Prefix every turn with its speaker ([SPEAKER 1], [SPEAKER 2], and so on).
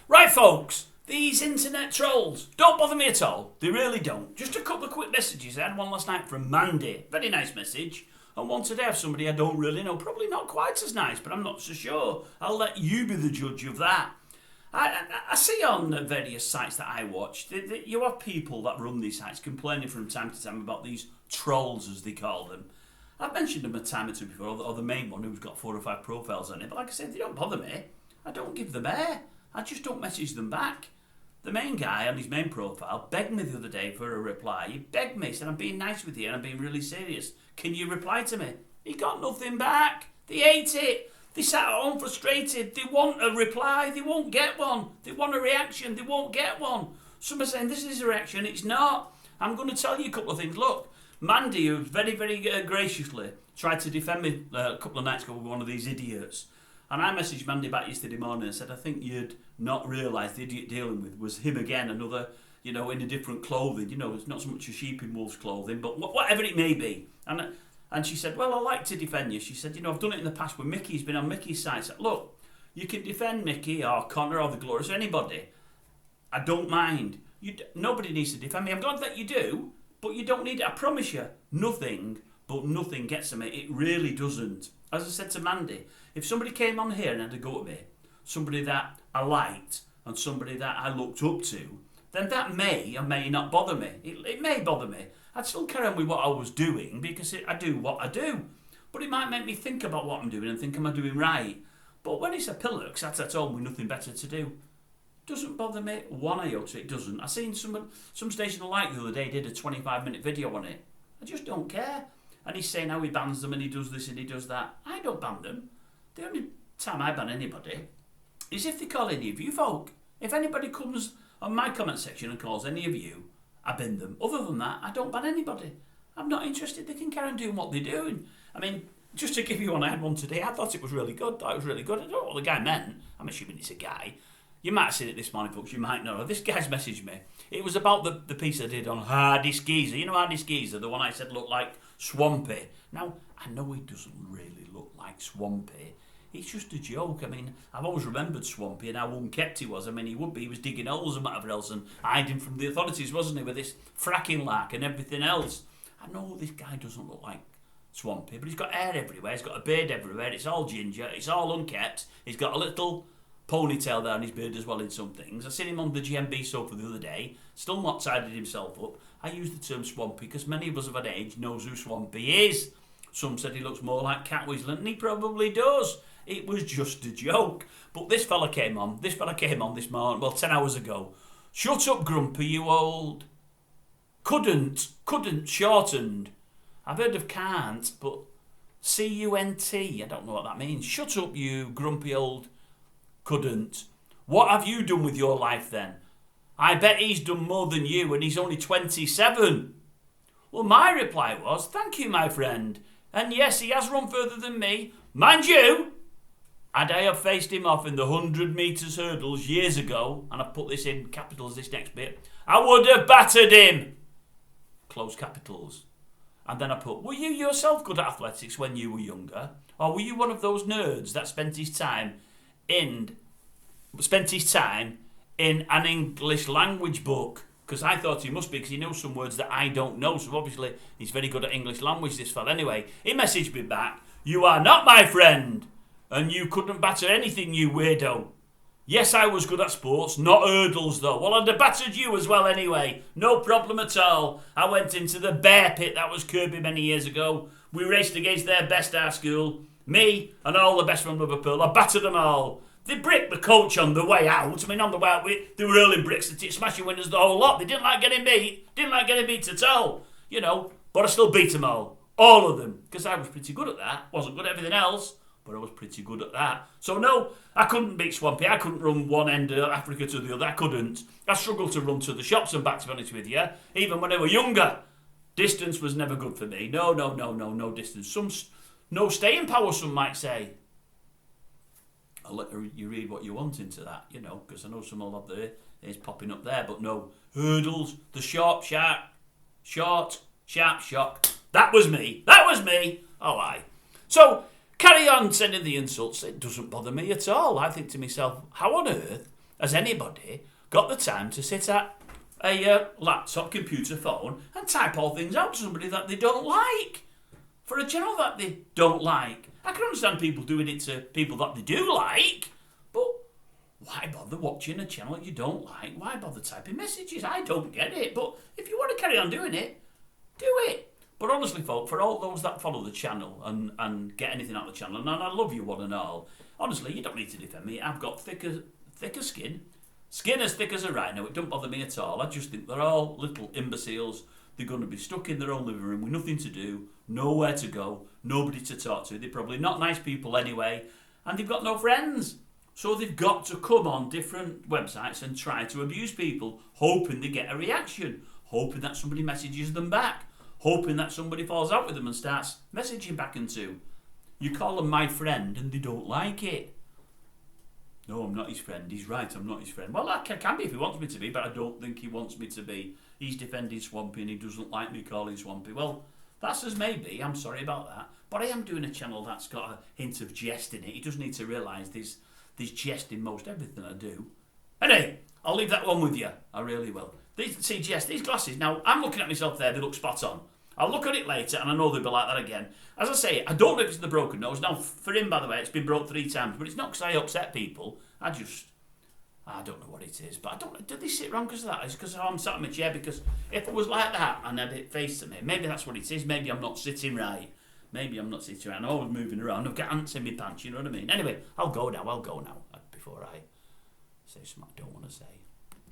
[SPEAKER 1] Right, folks, these internet trolls don't bother me at all. They really don't. Just a couple of quick messages. I had one last night from Mandy. Very nice message. And one today of somebody I don't really know. Probably not quite as nice, but I'm not so sure. I'll let you be the judge of that. I see on various sites that I watch, you have people that run these sites complaining from time to time about these trolls, as they call them. I've mentioned them a time or two before, or the main one who's got 4 or 5 profiles on it. But like I said, they don't bother me. I don't give them air. I just don't message them back. The main guy on his main profile begged me the other day for a reply. He begged me, said, I'm being nice with you and I'm being really serious. Can you reply to me? He got nothing back. They hate it. They sat at home frustrated. They want a reply. They won't get one. They want a reaction. They won't get one. Some are saying this is a reaction. It's not. I'm going to tell you a couple of things. Look, Mandy, who very, very graciously tried to defend me a couple of nights ago with one of these idiots. And I messaged Mandy back yesterday morning and said, I think you'd not realise the idiot dealing with was him again, another, in a different clothing. It's not so much a sheep in wolf's clothing, but whatever it may be. And she said, well, I like to defend you. She said, I've done it in the past with Mickey. He's been on Mickey's side. I said, look, you can defend Mickey or Connor or the Glorious, anybody. I don't mind. Nobody needs to defend me. I'm glad that you do, but you don't need it. I promise you, nothing gets to me. It really doesn't. As I said to Mandy, if somebody came on here and had a go at me, somebody that I liked and somebody that I looked up to, then that may or may not bother me. It may bother me. I'd still carry on with what I was doing because I do what I do. But it might make me think about what I'm doing and think, am I doing right? But when it's a pillar, sat at home with nothing better to do, doesn't bother me one iota. It doesn't. I seen some station I like the other day did a 25-minute video on it. I just don't care. And he's saying how he bans them and he does this and he does that. I don't ban them. The only time I ban anybody is if they call any of you folk. If anybody comes on my comment section and calls any of you, I bin them. Other than that, I don't ban anybody. I'm not interested. They can carry on doing what they're doing. I mean, just to give you one, I had one today. I thought it was really good. I don't know what the guy meant. I'm assuming it's a guy. You might have seen it this morning, folks. You might know. This guy's messaged me. It was about the piece I did on Hardy Skeezer. You know Hardy Skeezer, the one I said looked like Swampy. Now, I know he doesn't really look like Swampy. It's just a joke. I mean, I've always remembered Swampy and how unkept he was. I mean, he was digging holes and whatever else and hiding from the authorities, wasn't he, with this fracking lark and everything else. I know this guy doesn't look like Swampy, but he's got hair everywhere. He's got a beard everywhere. It's all ginger. It's all unkept. He's got a little ponytail there on his beard as well in some things. I seen him on the GMB sofa the other day. Still not tidied himself up. I use the term Swampy because many of us of an age knows who Swampy is. Some said he looks more like Catweazle, and he probably does. It was just a joke. But this fella came on this morning, well, 10 hours ago. Shut up, Grumpy, you old... Couldn't, shortened. I've heard of can't, but C-U-N-T, I don't know what that means. Shut up, you grumpy old... Couldn't. What have you done with your life then? I bet he's done more than you and he's only 27. Well, my reply was, thank you, my friend. And yes, he has run further than me. Mind you, had I have faced him off in the 100 metres hurdles years ago, and I've put this in capitals, this next bit, I would have battered him. Close capitals. And then I put, were you yourself good at athletics when you were younger? Or were you one of those nerds that spent his time in an English language book? Because I thought he must be, because he knows some words that I don't know. So obviously he's very good at English language, this fella. Anyway, he messaged me back, you are not my friend, and you couldn't batter anything, you weirdo. Yes, I was good at sports, not hurdles though. Well, I'd have battered you as well anyway. No problem at all. I went into the bear pit, that was Kirby many years ago. We raced against their best at our school. Me and all the best from Liverpool. I battered them all. They bricked the coach on the way out. I mean, on the way out, they were hurling bricks at it, smashing windows, the whole lot. They didn't like getting beat. Didn't like getting beat at all. But I still beat them all. All of them. Because I was pretty good at that. Wasn't good at everything else, but I was pretty good at that. So no, I couldn't beat Swampy. I couldn't run one end of Africa to the other. I couldn't. I struggled to run to the shops and back, to be honest with you. Even when I was younger. Distance was never good for me. No distance. No staying power, some might say. I'll let you read what you want into that, because I know some will have their ears popping up there, but no. Hurdles, the short, sharp, shock. That was me. Oh, aye. So, carry on sending the insults. It doesn't bother me at all. I think to myself, how on earth has anybody got the time to sit at a laptop, computer, phone and type all things out to somebody that they don't like? For a channel that they don't like. I can understand people doing it to people that they do like, but why bother watching a channel that you don't like? Why bother typing messages? I don't get it. But if you want to carry on doing it, do it. But honestly, folk, for all those that follow the channel and get anything out of the channel, and I love you one and all, honestly, you don't need to defend me. I've got thicker skin. Skin as thick as a rhino. It don't bother me at all. I just think they're all little imbeciles. They're going to be stuck in their own living room with nothing to do, nowhere to go, nobody to talk to. They're probably not nice people anyway, and they've got no friends. So they've got to come on different websites and try to abuse people, hoping they get a reaction, hoping that somebody messages them back, hoping that somebody falls out with them and starts messaging back and to. You call them my friend and they don't like it. No, I'm not his friend. He's right, I'm not his friend. Well, I can be if he wants me to be, but I don't think he wants me to be. He's defending Swampy and he doesn't like me calling Swampy. Well, that's as may be. I'm sorry about that. But I am doing a channel that's got a hint of jest in it. He does need to realise there's jest in most everything I do. Anyway, I'll leave that one with you. I really will. These glasses, now, I'm looking at myself there. They look spot on. I'll look at it later and I know they'll be like that again. As I say, I don't know if it's the broken nose. Now, for him, by the way, it's been broke 3 times. But it's not because I upset people. I don't know what it is. But I don't. Do they sit wrong because of that? It's because I'm sat in my chair. Because if it was like that and had it facing me, maybe that's what it is. Maybe I'm not sitting right. I'm always moving around. I've got ants in my pants, you know what I mean? Anyway, I'll go now. Before I say something I don't want to say.